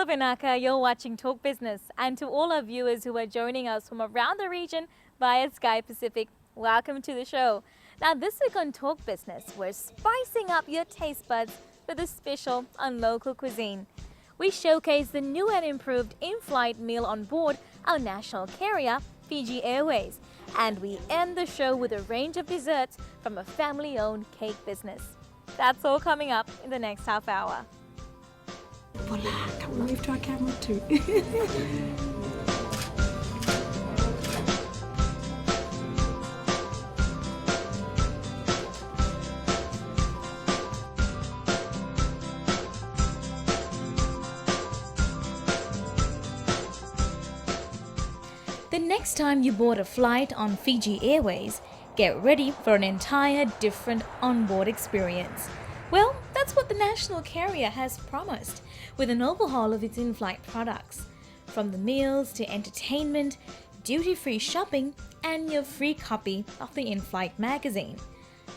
Hello Vinaka, you're watching Talk Business, and to all our viewers who are joining us from around the region via Sky Pacific, welcome to the show. Now this week on Talk Business, we're spicing up your taste buds with a special on local cuisine. We showcase the new and improved Inflight meal on board our national carrier, Fiji Airways, and we end the show with a range of desserts from a family-owned cake business. That's all coming up in the next half hour. Voila, come and wave to our camera too. The next time you board a flight on Fiji Airways, get ready for an entire different onboard experience. Well, that's what the national carrier has promised, with an overhaul of its in-flight products. From the meals to entertainment, duty-free shopping, and your free copy of the In-Flight magazine.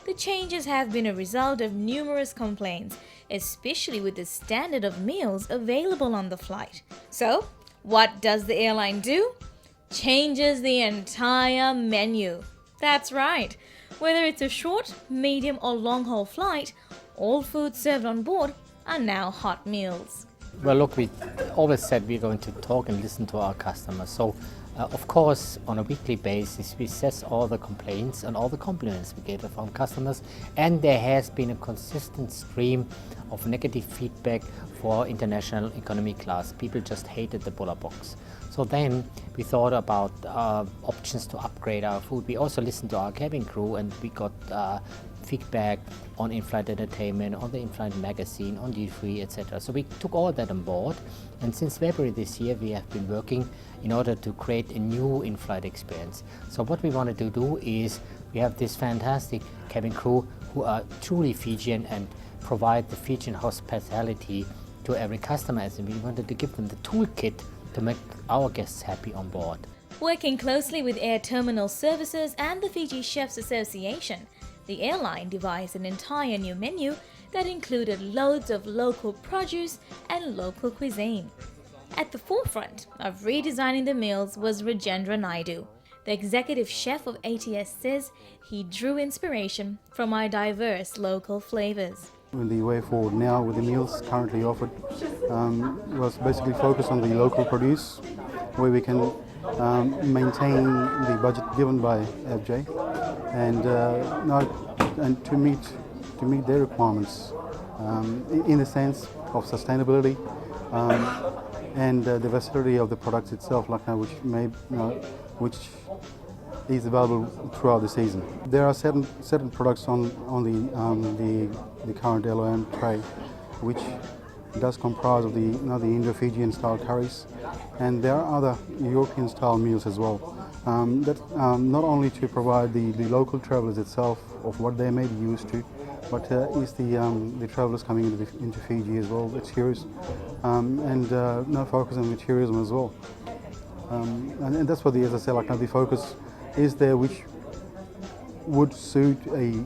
The changes have been a result of numerous complaints, especially with the standard of meals available on the flight. So, what does the airline do? Changes the entire menu. That's right. Whether it's a short, medium or long-haul flight, all food served on board are now hot meals. Well, look, we always said we're going to talk and listen to our customers. So, of course, on a weekly basis, we assess all the complaints and all the compliments we get from customers. And there has been a consistent stream of negative feedback for international economy class. People just hated the Bulla box. So then we thought about options to upgrade our food. We also listened to our cabin crew, and we got feedback on in-flight entertainment, on the in-flight magazine, on duty-free, etc. So we took all that on board, and since February this year we have been working in order to create a new in-flight experience. So what we wanted to do is we have this fantastic cabin crew who are truly Fijian and provide the Fijian hospitality to every customer, and we wanted to give them the toolkit to make our guests happy on board. Working closely with Air Terminal Services and the Fiji Chefs Association, the airline devised an entire new menu that included loads of local produce and local cuisine. At the forefront of redesigning the meals was Rajendra Naidu. The executive chef of ATS says he drew inspiration from our diverse local flavors. The way forward now with the meals currently offered was basically focused on the local produce, where we can maintain the budget given by FJ and to meet their requirements in the sense of sustainability and the versatility of the products itself, like now, which is available throughout the season. There are certain products on the current LOM tray, which does comprise of the Indo-Fijian style curries, and there are other European style meals as well. Not only to provide the local travellers itself of what they may be used to, but is the travellers coming into Fiji as well. It's curious, and no focus on tourism as well. And that's what as I said, like the focus is there, which would suit a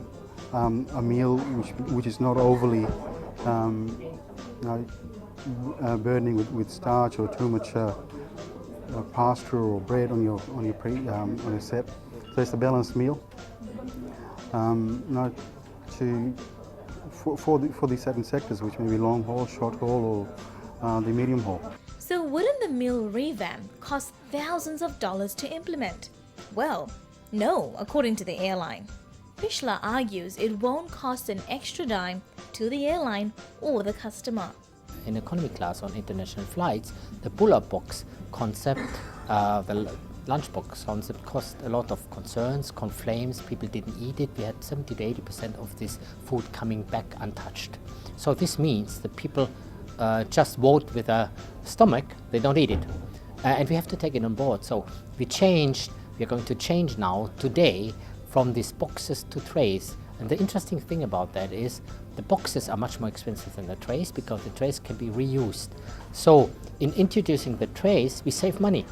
meal which is not overly burdening with starch or too much pasta or bread on your set. So it's a balanced meal. For the certain sectors, which may be long haul, short haul, or the medium haul. So wouldn't the meal revamp cost thousands of dollars to implement? Well, no, according to the airline. Pishla argues it won't cost an extra dime to the airline or the customer. In economy class on international flights, the Bulla box concept, the lunchbox concept caused a lot of concerns, complaints. People didn't eat it. We had 70 to 80% of this food coming back untouched. So this means that people just vote with a stomach, they don't eat it. And we have to take it on board. So we are going to change now, today, from these boxes to trays. And the interesting thing about that is the boxes are much more expensive than the trays, because the trays can be reused. So in introducing the trays, we save money.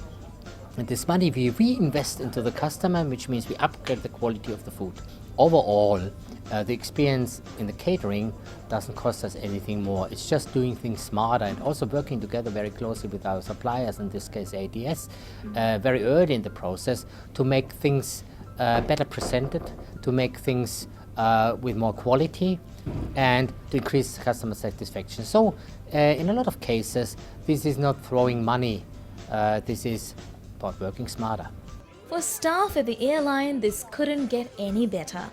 And this money we reinvest into the customer, which means we upgrade the quality of the food. Overall, The experience in the catering doesn't cost us anything more. It's just doing things smarter and also working together very closely with our suppliers, in this case ADS, very early in the process to make things better presented, to make things with more quality and to increase customer satisfaction. So in a lot of cases, this is not throwing money, this is about working smarter. For staff at the airline, this couldn't get any better.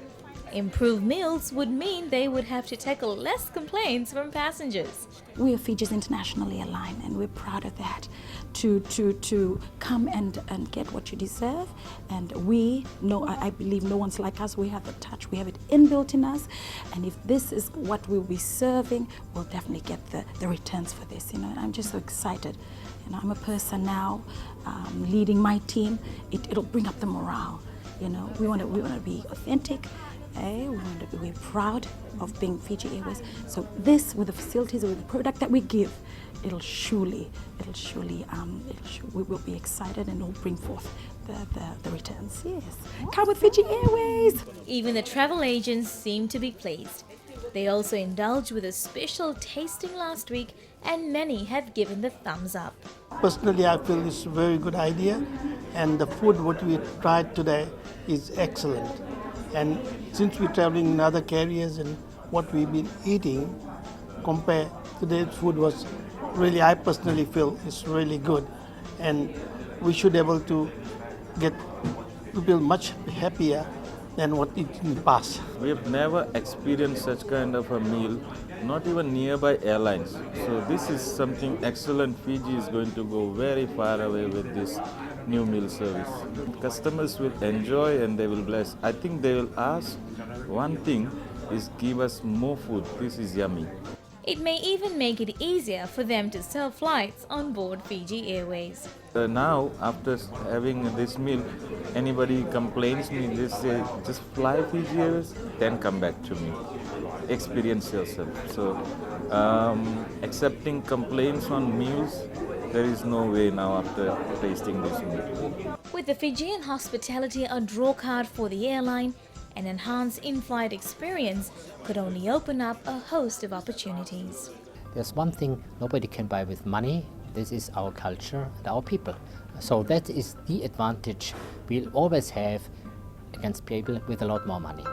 Improved meals would mean they would have to tackle less complaints from passengers. We are Fiji's international airline, and we're proud of that. To come and get what you deserve, and we know, I believe no one's like us. We have the touch, we have it inbuilt in us, and if this is what we'll be serving, we'll definitely get the returns for this. You know, I'm just so excited. You know, I'm a person now leading my team. It'll bring up the morale. You know, we want to be authentic. We're proud of being Fiji Airways. So this, with the facilities, with the product that we give, we will be excited and it'll bring forth the returns. Yes, come with Fiji Airways. Even the travel agents seem to be pleased. They also indulged with a special tasting last week, and many have given the thumbs up. Personally, I feel it's a very good idea, and the food what we tried today is excellent. And since we're traveling in other carriers and what we've been eating, compared today's food was really, I personally feel it's really good, and we should be able to get people much happier than what it in the past. We have never experienced such kind of a meal, not even nearby airlines. So this is something excellent. Fiji is going to go very far away with this new meal service. Customers will enjoy and they will bless. I think they will ask one thing is give us more food. This is yummy. It may even make it easier for them to sell flights on board Fiji Airways. Now, after having this meal, anybody complains me, they say, just fly Fiji Airways, then come back to me. Experience yourself. So, accepting complaints on meals, there is no way now after tasting this meal. With the Fijian hospitality a draw card for the airline, an enhanced in-flight experience could only open up a host of opportunities. There's one thing nobody can buy with money. This is our culture and our people. So that is the advantage we'll always have against people with a lot more money.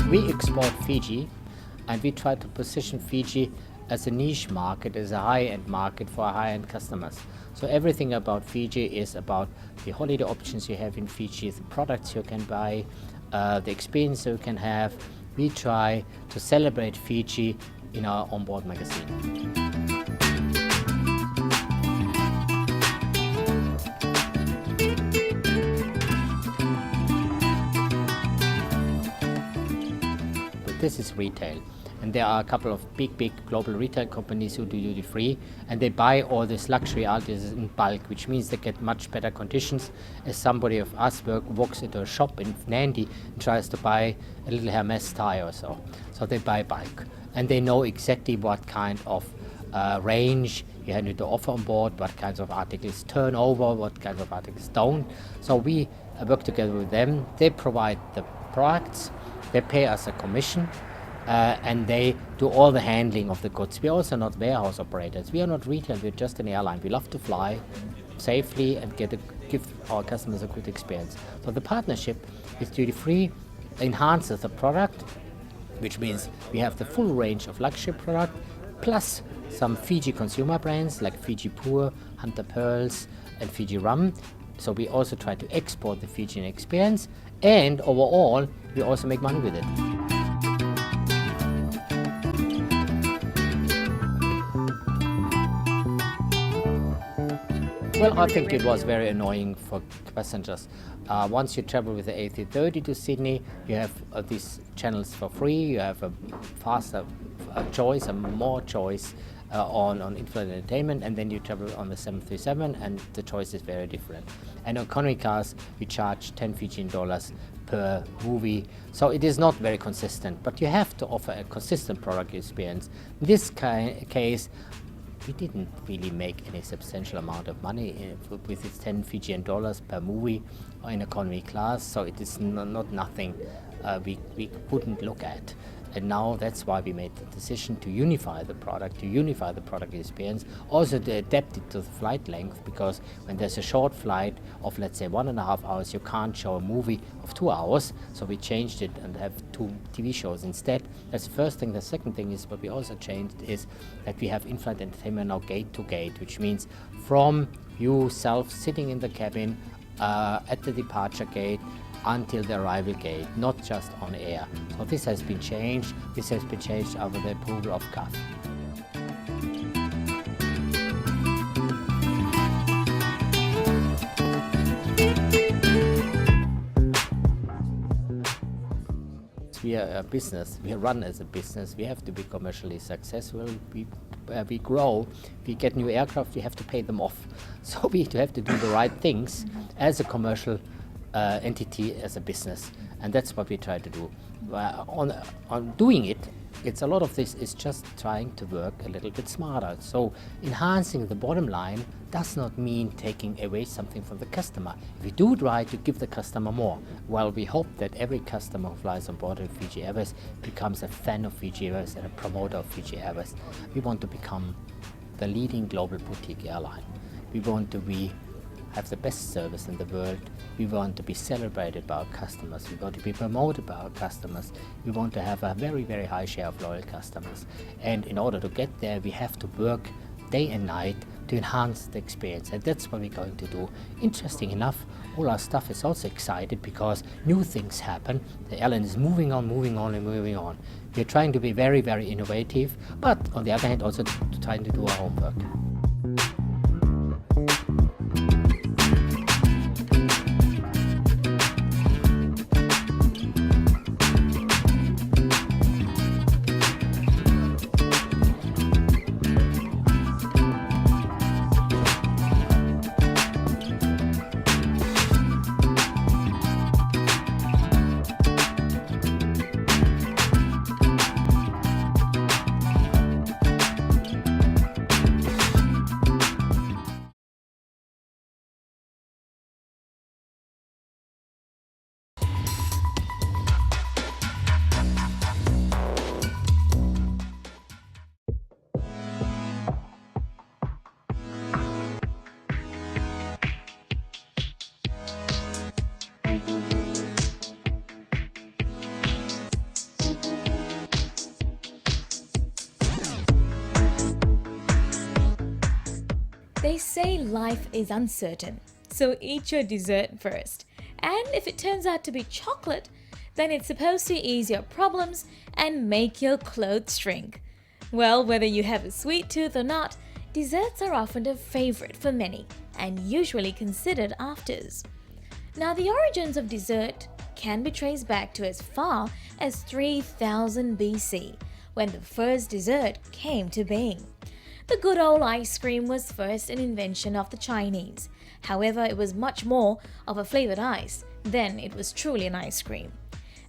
We export Fiji, and we try to position Fiji as a niche market, as a high-end market for high-end customers. So everything about Fiji is about the holiday options you have in Fiji, the products you can buy, the experience you can have. We try to celebrate Fiji in our onboard magazine. This is retail, and there are a couple of big global retail companies who do duty free, and they buy all this luxury articles in bulk, which means they get much better conditions. As somebody of us walks into a shop in Nandi and tries to buy a little Hermes tie or so they buy bulk, and they know exactly what kind of range you have to offer on board, what kinds of articles turn over, what kinds of articles don't. So we work together with them. They provide the products, they pay us a commission, and they do all the handling of the goods. We are also not warehouse operators. We are not retail, we're just an airline. We love to fly safely and give our customers a good experience. So the partnership with duty free enhances the product, which means we have the full range of luxury product, plus some Fiji consumer brands like Fiji Pure, Hunter Pearls, and Fiji Rum. So we also try to export the Fijian experience, and overall, we also make money with it. Well, I think it was very annoying for passengers. Once you travel with the A330 to Sydney, you have these channels for free, you have a faster choice, a more choice on Inflight Entertainment, and then you travel on the 737 and the choice is very different. And on economy cars, we charge 10 Fijian dollars per movie, so it is not very consistent, but you have to offer a consistent product experience. In this case, we didn't really make any substantial amount of money with its 10 Fijian dollars per movie in economy class, so it is not nothing we wouldn't look at. And now that's why we made the decision to unify the product experience, also to adapt it to the flight length, because when there's a short flight of, let's say, 1.5 hours, you can't show a movie of 2 hours. So we changed it and have 2 TV shows instead. That's the first thing. The second thing is what we also changed is that we have in-flight entertainment now gate to gate, which means from you self sitting in the cabin at the departure gate until the arrival gate, not just on air. So this has been changed. This has been changed under the approval of CAF. We are a business, we run as a business, we have to be commercially successful, we grow, we get new aircraft, we have to pay them off. So we have to do the right things as a commercial entity, as a business, and that's what we try to do. On doing it, it's a lot of this is just trying to work a little bit smarter. So enhancing the bottom line does not mean taking away something from the customer. We do try to give the customer more. Well, we hope that every customer who flies on board of Fiji Airways becomes a fan of Fiji Airways and a promoter of Fiji Airways. We want to become the leading global boutique airline. We want to have the best service in the world. We want to be celebrated by our customers. We want to be promoted by our customers. We want to have a very, very high share of loyal customers. And in order to get there, we have to work day and night to enhance the experience. And that's what we're going to do. Interesting enough, all our staff is also excited because new things happen. The airline is moving on. We're trying to be very, very innovative, but on the other hand, also trying to do our homework. They say life is uncertain, so eat your dessert first. And if it turns out to be chocolate, then it's supposed to ease your problems and make your clothes shrink. Well, whether you have a sweet tooth or not, desserts are often a favorite for many and usually considered afters. Now, the origins of dessert can be traced back to as far as 3000 BC, when the first dessert came to being. The good old ice cream was first an invention of the Chinese. However, it was much more of a flavored ice than it was truly an ice cream.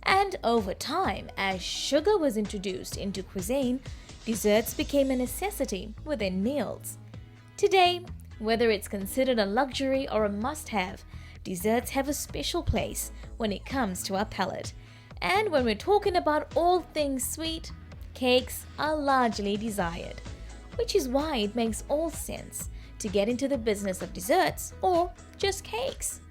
And over time, as sugar was introduced into cuisine, desserts became a necessity within meals. Today, whether it's considered a luxury or a must-have, desserts have a special place when it comes to our palate. And when we're talking about all things sweet, cakes are largely desired, which is why it makes all sense to get into the business of desserts or just cakes.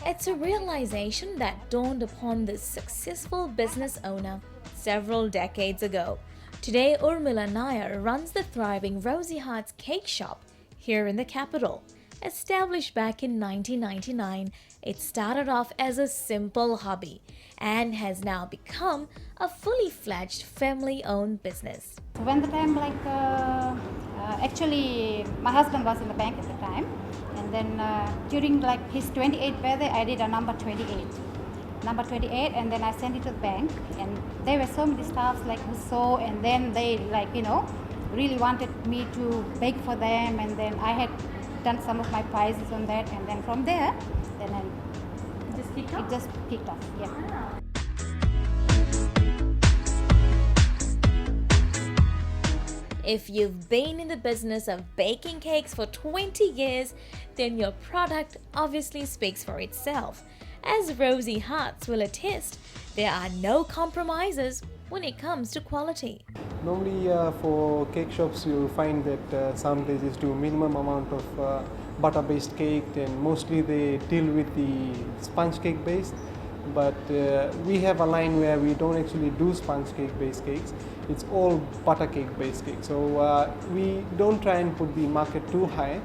It's a realization that dawned upon this successful business owner several decades ago. Today, Urmila Nair runs the thriving Rosy Hearts Cake Shop here in the capital. Established back in 1999, it started off as a simple hobby and has now become a fully fledged family-owned business. When the time actually my husband was in the bank at the time, and And then during like his 28th birthday, I did a number 28. Number 28, and then I sent it to the bank. And there were so many staffs like who saw, and then they really wanted me to bake for them. And then I had done some of my prizes on that, and then from there, then it just picked up. Yeah. If you've been in the business of baking cakes for 20 years, then your product obviously speaks for itself. As Rosie Hearts will attest, there are no compromises when it comes to quality. Normally for cake shops you'll find that some they just do minimum amount of butter based cake, and mostly they deal with the sponge cake based. But we have a line where we don't actually do sponge cake based cakes. It's all butter cake based cake. So we don't try and put the market too high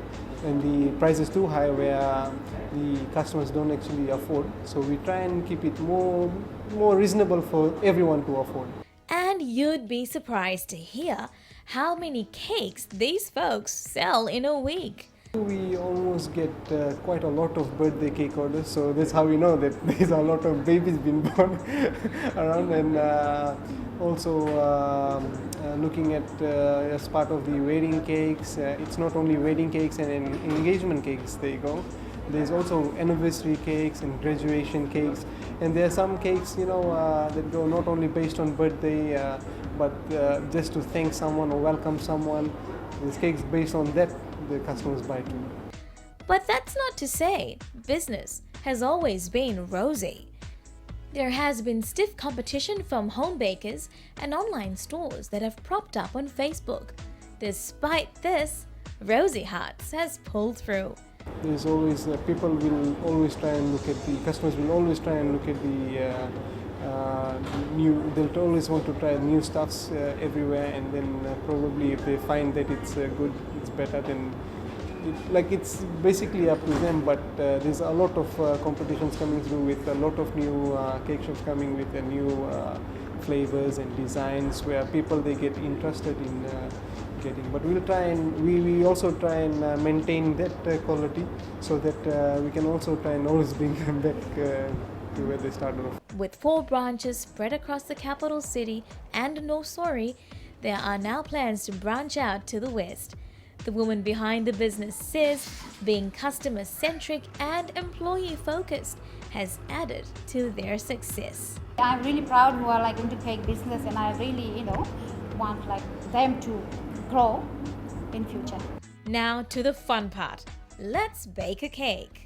and the prices too high where the customers don't actually afford. So we try and keep it more reasonable for everyone to afford. And you'd be surprised to hear how many cakes these folks sell in a week. We almost get quite a lot of birthday cake orders, so that's how we know that there's a lot of babies being born around. And also looking at as part of the wedding cakes, it's not only wedding cakes and engagement cakes they go. There's also anniversary cakes and graduation cakes, and there are some cakes that go not only based on birthday but just to thank someone or welcome someone. There's cakes based on that the customers buy too. But that's not to say business has always been rosy. There has been stiff competition from home bakers and online stores that have propped up on Facebook. Despite this, Rosie Hearts has pulled through. There's always people will always try and look at the customers will always try and look at the new. They'll always want to try new stuffs everywhere, and then probably if they find that it's good, it's better, then it's basically up to them. But there's a lot of competitions coming through with a lot of new cake shops coming with new flavors and designs where people they get interested in getting. But we'll try and we also try and maintain that quality so that we can also try and always bring them back to where they started off. With 4 branches spread across the capital city and North Sorry, there are now plans to branch out to the west. The woman behind the business says being customer-centric and employee-focused has added to their success. I'm really proud who are into cake business, and I really want them to grow in future. Now to the fun part. Let's bake a cake.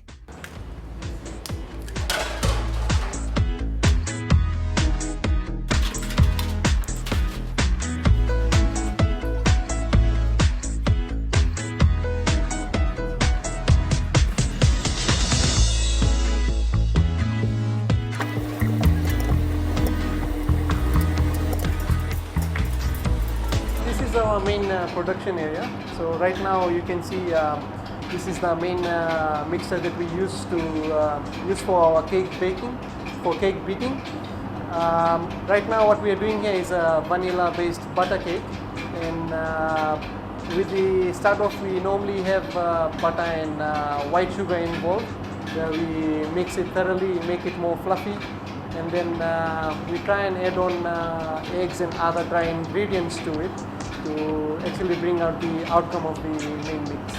This is our main production area. So right now you can see this is the main mixer that we use for our cake baking, for cake beating. Right now what we are doing here is a vanilla based butter cake, and with the start off we normally have butter and white sugar involved, where we mix it thoroughly, make it more fluffy, and then we try and add on eggs and other dry ingredients to it to actually bring out the outcome of the main mix.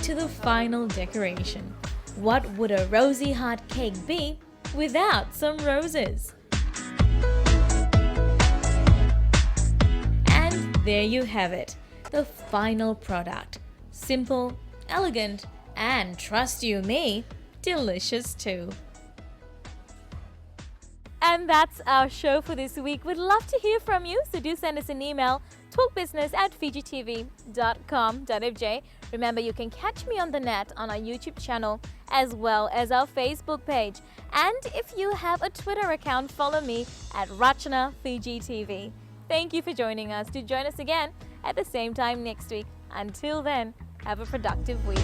to the final decoration. What would a rosy heart cake be without some roses? And there you have it, the final product. Simple, elegant, and trust you me, delicious too. And that's our show for this week. We'd love to hear from you, so do send us an email, talkbusiness@fijitv.com.fj. Remember, you can catch me on the net on our YouTube channel as well as our Facebook page. And if you have a Twitter account, follow me at Rachana Fiji TV. Thank you for joining us. Do join us again at the same time next week. Until then, have a productive week.